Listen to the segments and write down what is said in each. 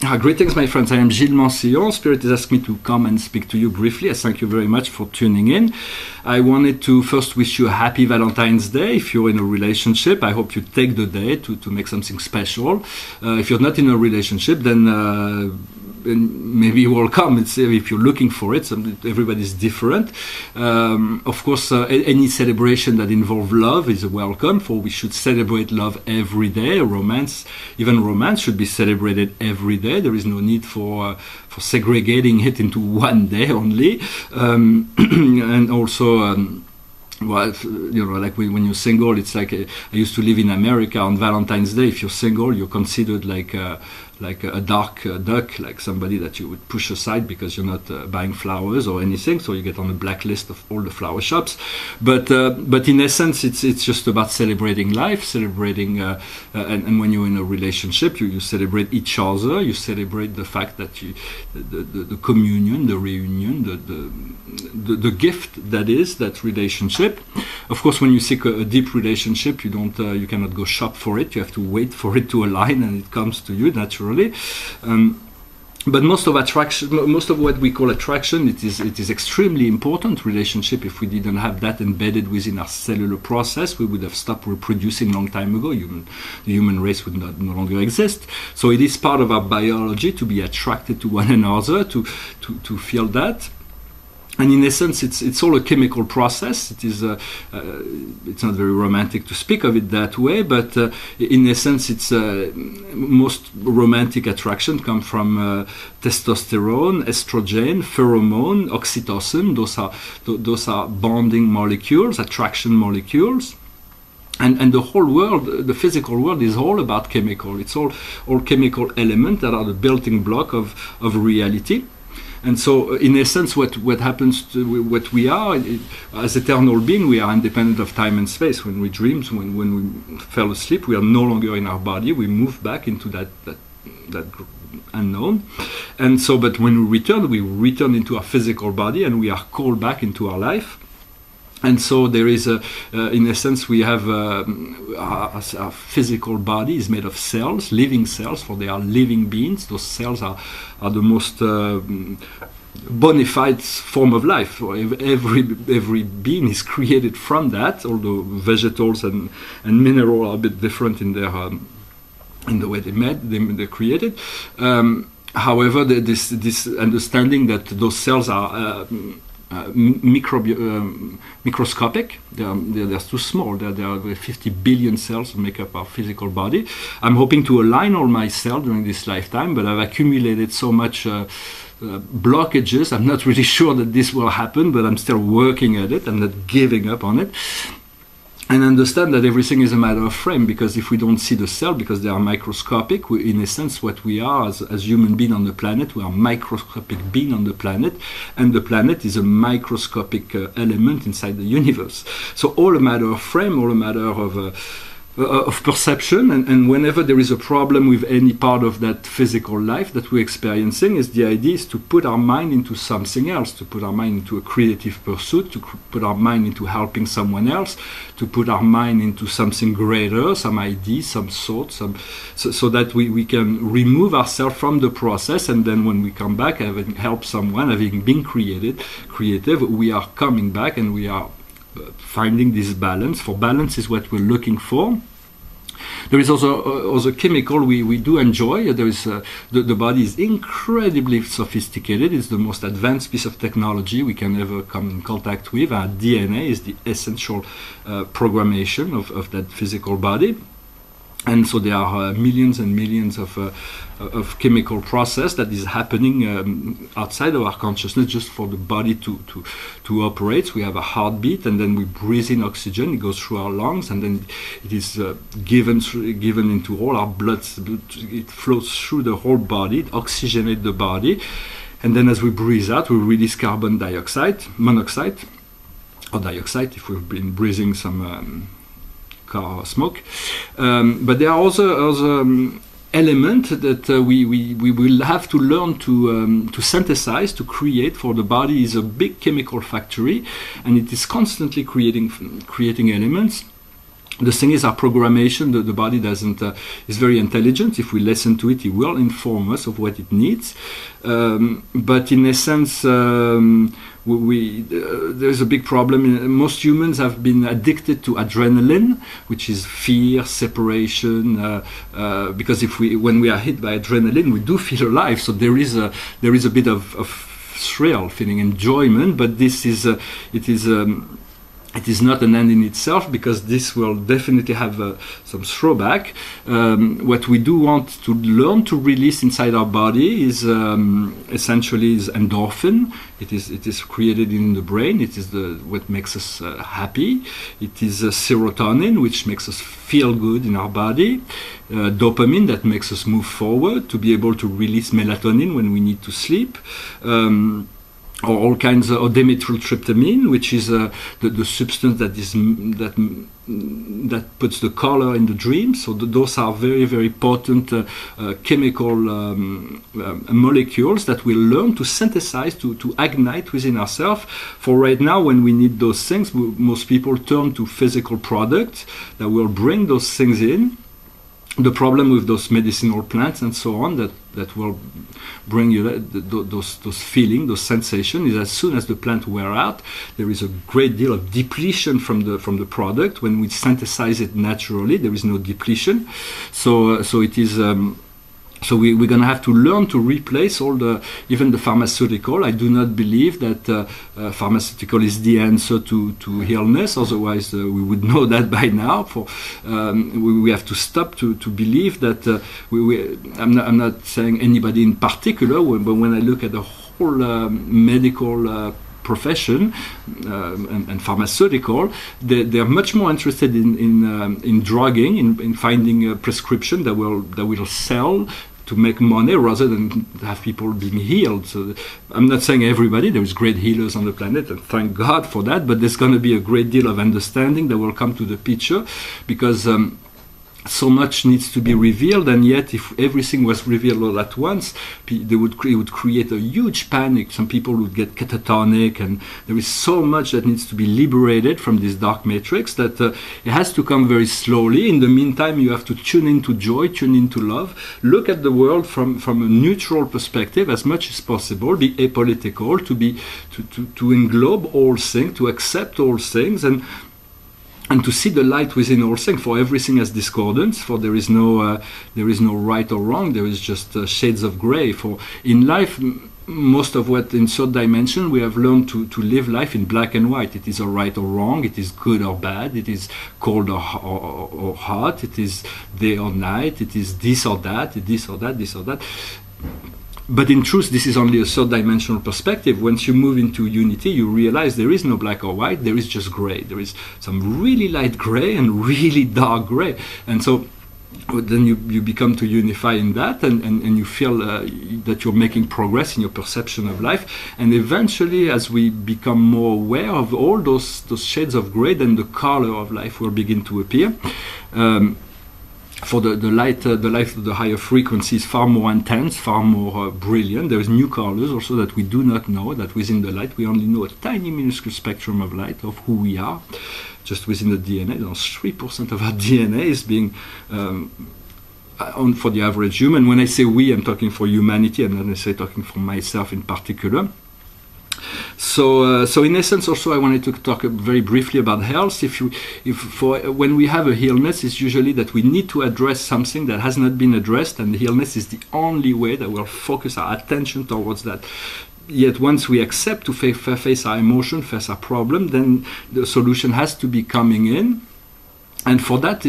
Greetings, my friends. I am Gilles Mancillon. Spirit has asked me to come and speak to you briefly. I thank you very much for tuning in. I wanted to first wish you a happy Valentine's Day. If you're in a relationship, I hope you take the day to make something special. If you're not in a relationship, then maybe you will come. It's, if you're looking for it, everybody's different. Of course, any celebration that involves love is welcome, for we should celebrate love every day. Romance, even romance, should be celebrated every day. There is no need for segregating it into one day only. And also, well, you know, like when you're single, it's like I used to live in America. On Valentine's Day, if you're single, you're considered like a dark duck, like somebody that you would push aside because you're not buying flowers or anything. So you get on the blacklist of all the flower shops. But in essence, it's just about celebrating life, celebrating, and when you're in a relationship, you celebrate each other. You celebrate the fact that the communion, the reunion, the gift that is that relationship. Of course, when you seek a deep relationship, you cannot go shop for it. You have to wait for it to align, and it comes to you naturally. But most of what we call attraction, it is extremely important. Relationship, if we didn't have that embedded within our cellular process, we would have stopped reproducing long time ago. The human race would no longer exist. So it is part of our biology to be attracted to one another, to feel that. And in essence, it's all a chemical process. It is it's not very romantic to speak of it that way, but in essence, it's most romantic attraction come from testosterone, estrogen, pheromone, oxytocin. Those are bonding molecules, attraction molecules. And the whole world, the physical world, is all about chemical. It's all chemical elements that are the building block of reality. And so, in essence, what happens to what we are as eternal being, we are independent of time and space. When we dream, when we fell asleep, we are no longer in our body. We move back into that unknown. And so, but when we return into our physical body, and we are called back into our life. And so there is in essence, we have our physical body is made of cells, living cells, for they are living beings. Those cells are the most bona fide form of life. Every being is created from that, although vegetables and minerals are a bit different in their in the way they're created. However, this understanding that those cells are microscopic. They're too small. There are 50 billion cells that make up our physical body. I'm hoping to align all my cells during this lifetime, but I've accumulated so much blockages. I'm not really sure that this will happen, but I'm still working at it. I'm not giving up on it. And understand that everything is a matter of frame, because if we don't see the cell, because they are microscopic, in essence, what we are as human beings on the planet, we are microscopic being on the planet, and the planet is a microscopic element inside the universe. So all a matter of frame, all a matter of perception, and whenever there is a problem with any part of that physical life that we're experiencing, the idea is to put our mind into something else, to put our mind into a creative pursuit, to put our mind into helping someone else, to put our mind into something greater, some idea, some thought, so that we can remove ourselves from the process, and then when we come back, having helped someone, having been creative, we are coming back and we are finding this balance. For balance is what we're looking for. There is also chemical we do enjoy. There is the body is incredibly sophisticated. It's the most advanced piece of technology we can ever come in contact with. Our DNA is the essential programmation of that physical body. And so there are millions and millions of chemical process that is happening outside of our consciousness, just for the body to operate. We have a heartbeat, and then we breathe in oxygen. It goes through our lungs, and then it is given into all our blood. It flows through the whole body. It oxygenates the body, and then as we breathe out, we release carbon dioxide, monoxide, or dioxide if we've been breathing some car smoke. But there are also elements that we will have to learn to synthesize, to create. For the body is a big chemical factory, and it is constantly creating elements. The thing is, our programmation, the body doesn't is very intelligent. If we listen to it, it will inform us of what it needs. But in essence, there's a big problem. Most humans have been addicted to adrenaline, which is fear, separation. Because when we are hit by adrenaline, we do feel alive. So there is a bit of thrill, feeling enjoyment. But it is not an end in itself, because this will definitely have some throwback. What we do want to learn to release inside our body is essentially endorphin. It is created in the brain. It is what makes us happy. It is serotonin, which makes us feel good in our body. Dopamine, that makes us move forward, to be able to release melatonin when we need to sleep. Or all kinds of dimethyltryptamine, which is the substance that puts the color in the dream. So those are very, very potent chemical molecules that we learn to synthesize, to ignite within ourselves. For right now, when we need those things, most people turn to physical products that will bring those things in. The problem with those medicinal plants and so on that will bring you those feelings, those sensations, is as soon as the plant wear out, there is a great deal of depletion from the product. When we synthesize it naturally, there is no depletion. So it is. So we're going to have to learn to replace even the pharmaceutical. I do not believe that pharmaceutical is the answer to illness. Otherwise, we would know that by now. We have to stop to believe that. I'm not saying anybody in particular, but when I look at the whole medical profession and pharmaceutical, they're much more interested in drugging, in finding a prescription that will sell to make money, rather than have people being healed. So I'm not saying everybody. There is great healers on the planet, and thank God for that. But there's going to be a great deal of understanding that will come to the picture, because so much needs to be revealed, and yet if everything was revealed all at once, it would create a huge panic. Some people would get catatonic, and there is so much that needs to be liberated from this dark matrix that it has to come very slowly. In the meantime, you have to tune into joy, tune into love, look at the world from a neutral perspective as much as possible, be apolitical, to englobe all things, to accept all things, and to see the light within all things. For everything has discordance. For there is no right or wrong. There is just shades of gray. For in life, most of what in third dimension, we have learned to live life in black and white. It is a right or wrong. It is good or bad. It is cold or hot. It is day or night. It is this or that. This or that. This or that. But in truth, this is only a third dimensional perspective. Once you move into unity, you realize there is no black or white, there is just gray. There is some really light gray and really dark gray. And so then you become to unify in that, and you feel that you're making progress in your perception of life. And eventually, as we become more aware of all those shades of gray, then the color of life will begin to appear. For the light of the higher frequency is far more intense, far more brilliant. There is new colors also that we do not know, that within the light we only know a tiny minuscule spectrum of light of who we are. Just within the DNA, 3% of our DNA is being for the average human. When I say we, I'm talking for humanity. I'm not necessarily talking for myself in particular. So in essence, also I wanted to talk very briefly about health. When we have a illness, it's usually that we need to address something that has not been addressed, and the illness is the only way that we'll focus our attention towards that. Yet once we accept to face our emotion, face our problem, then the solution has to be coming in. And for that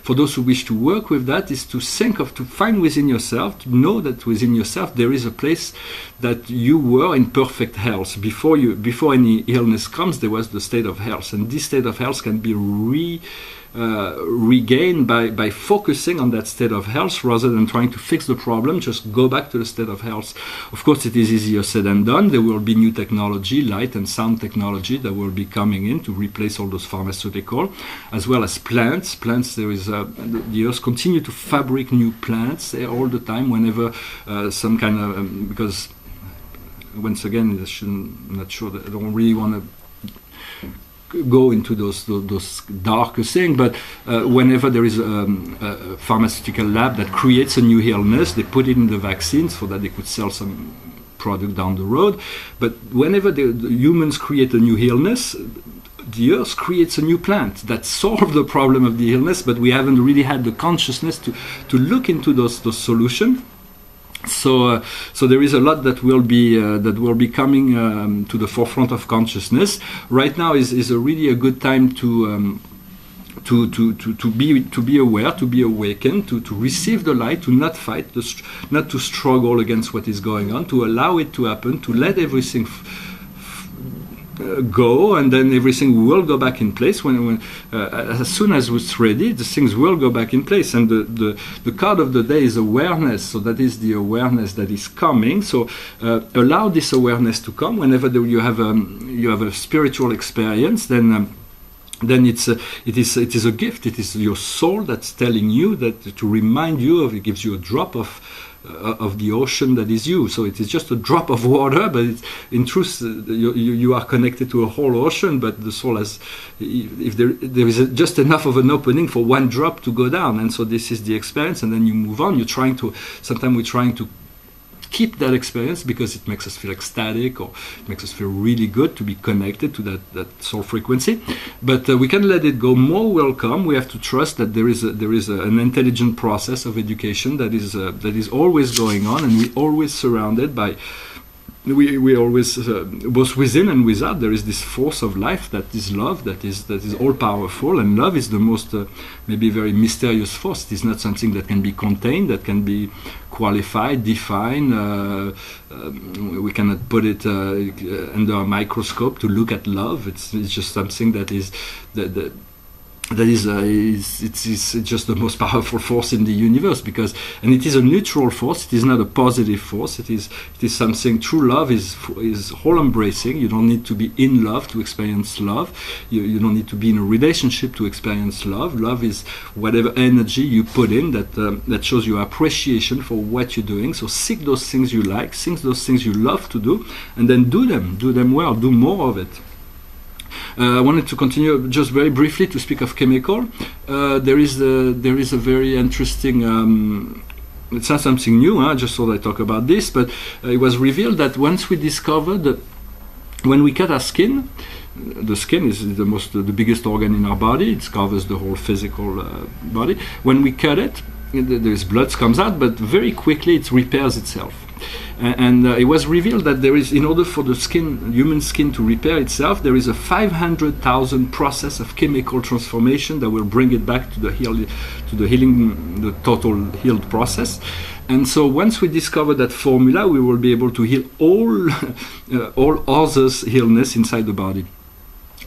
for those who wish to work with that, is to find within yourself, to know that within yourself there is a place that you were in perfect health. Before any illness comes, there was the state of health. And this state of health can be regained by focusing on that state of health rather than trying to fix the problem. Just go back to the state of health. Of course, it is easier said than done. There will be new technology, light and sound technology, that will be coming in to replace all those pharmaceutical, as well as plants. There is the earth continue to fabric new plants all the time. Whenever some kind of because once again, I'm not sure that I don't really want to go into those darker things, but whenever there is a pharmaceutical lab that creates a new illness, they put it in the vaccine so that they could sell some product down the road. But whenever the humans create a new illness, the earth creates a new plant that solves the problem of the illness, but we haven't really had the consciousness to look into those solutions. So there is a lot that will be coming to the forefront of consciousness. Right now is really a good time to be aware, to be awakened, to receive the light, to not fight, not to struggle against what is going on, to allow it to happen, to let everything go, and then everything will go back in place. When as soon as it's ready, the things will go back in place. And the card of the day is awareness. So that is the awareness that is coming. So allow this awareness to come whenever you have a spiritual experience. Then it is a gift. It is your soul that's telling you that, to remind you of. It gives you a drop of the ocean that is you. So it is just a drop of water, but in truth you are connected to a whole ocean. But the soul has, if there is just enough of an opening for one drop to go down, and so this is the experience, and then you move on. Sometimes we're trying to keep that experience because it makes us feel ecstatic, or it makes us feel really good to be connected to that soul frequency. But we can let it go. More will come. We have to trust that there is an intelligent process of education that is always going on, and we're always surrounded by. We always, both within and without, there is this force of life that is love, that is all powerful, and love is the most maybe very mysterious force. It is not something that can be contained, that can be qualified, defined. We cannot put it under a microscope to look at love. It's just something that is it's just the most powerful force in the universe, and it is a neutral force. It is not a positive force. It is something. True love is whole embracing. You don't need to be in love to experience love. You don't need to be in a relationship to experience love. Love is whatever energy you put in that shows your appreciation for what you're doing. So seek those things you like, seek those things you love to do, and then do them well. Do more of it. I wanted to continue just very briefly to speak of chemical. There is a very interesting. It's not something new. Just so I talk about this, but it was revealed that once we discovered that when we cut our skin, the skin is the biggest organ in our body. It covers the whole physical body. When we cut it, there's blood comes out, but very quickly it repairs itself. And it was revealed that there is, in order for the human skin to repair itself, there is a 500,000 process of chemical transformation that will bring it back to the healing, the total healed process. And so once we discover that formula, we will be able to heal all others' illness inside the body.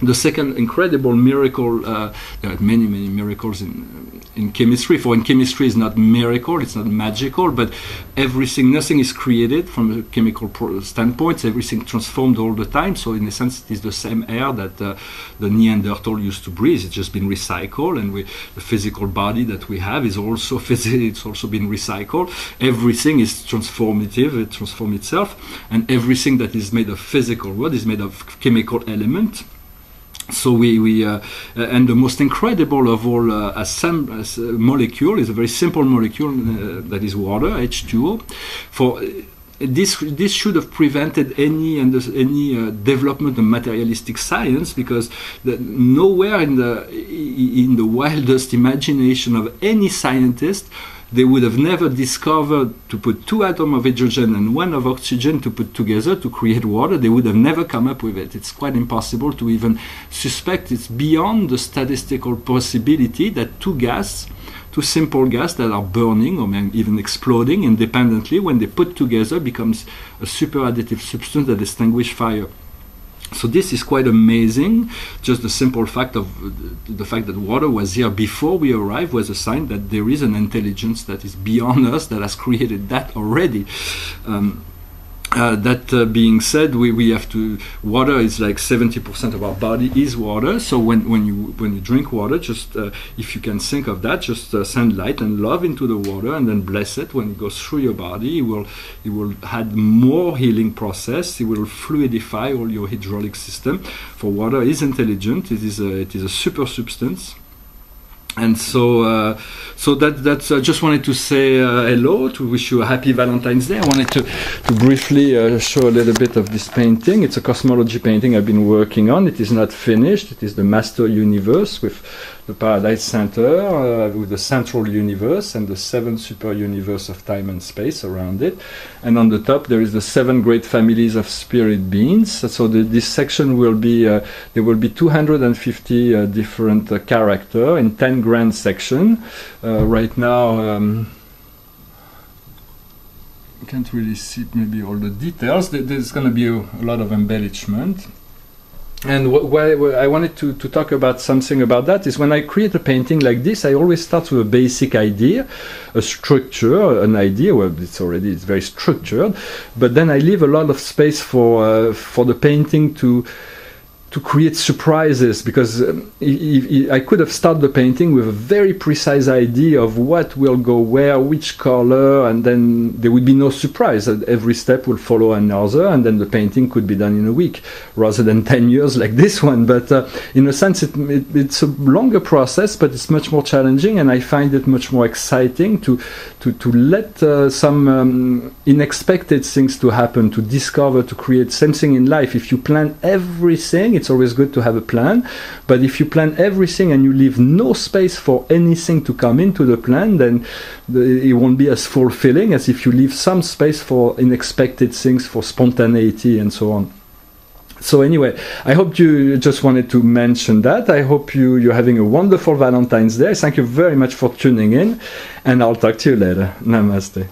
The second incredible miracle, there are many miracles in chemistry. For in chemistry is not miracle, it's not magical, but nothing is created from a chemical standpoint. Everything transformed all the time. So in a sense, it is the same air that the Neanderthal used to breathe. It's just been recycled, and the physical body that we have is also it's also been recycled. Everything is transformative. It transforms itself, and everything that is made of physical world is made of chemical element. So and the most incredible of all molecule is a very simple molecule that is water, H2O. For this should have prevented any development of materialistic science, because nowhere in the wildest imagination of any scientist they would have never discovered to put 2 atoms of hydrogen and 1 of oxygen to put together to create water. They would have never come up with it. It's quite impossible to even suspect. It's beyond the statistical possibility that two simple gas that are burning or even exploding independently, when they put together, becomes a super additive substance that extinguishes fire. So this is quite amazing. Just the simple fact of the fact that water was here before we arrived was a sign that there is an intelligence that is beyond us that has created that already. That being said, we have to. Water is like 70% of our body is water. So when you drink water, just if you can think of that, just send light and love into the water, and then bless it when it goes through your body. It will add more healing process. It will fluidify all your hydraulic system. For water is intelligent. It is a super substance. And so that's I just wanted to say hello, to wish you a happy Valentine's Day. I wanted to briefly show a little bit of this painting. It's a cosmology painting I've been working on. It is not finished. It is the Master Universe with the Paradise Center, with the central universe and the 7 super universe of time and space around it. And on the top there is the 7 great families of spirit beings. So this section will be, there will be 250 different characters in 10 grand section. Right now, you can't really see maybe all the details. There's going to be a lot of embellishment. And why I wanted to talk about something about that is when I create a painting like this, I always start with a basic idea, a structure, an idea. Well, it's very structured, but then I leave a lot of space for the painting to create surprises, because I could have started the painting with a very precise idea of what will go where, which color, and then there would be no surprise. Every step will follow another, and then the painting could be done in a week rather than 10 years like this one. But in a sense, it's a longer process, but it's much more challenging, and I find it much more exciting to let some unexpected things to happen, to discover, to create something in life. If you plan everything, it's always good to have a plan, but if you plan everything and you leave no space for anything to come into the plan, then it won't be as fulfilling as if you leave some space for unexpected things, for spontaneity and so on. So anyway, I hope you just wanted to mention that. I hope you're having a wonderful Valentine's Day. Thank you very much for tuning in, and I'll talk to you later. Namaste.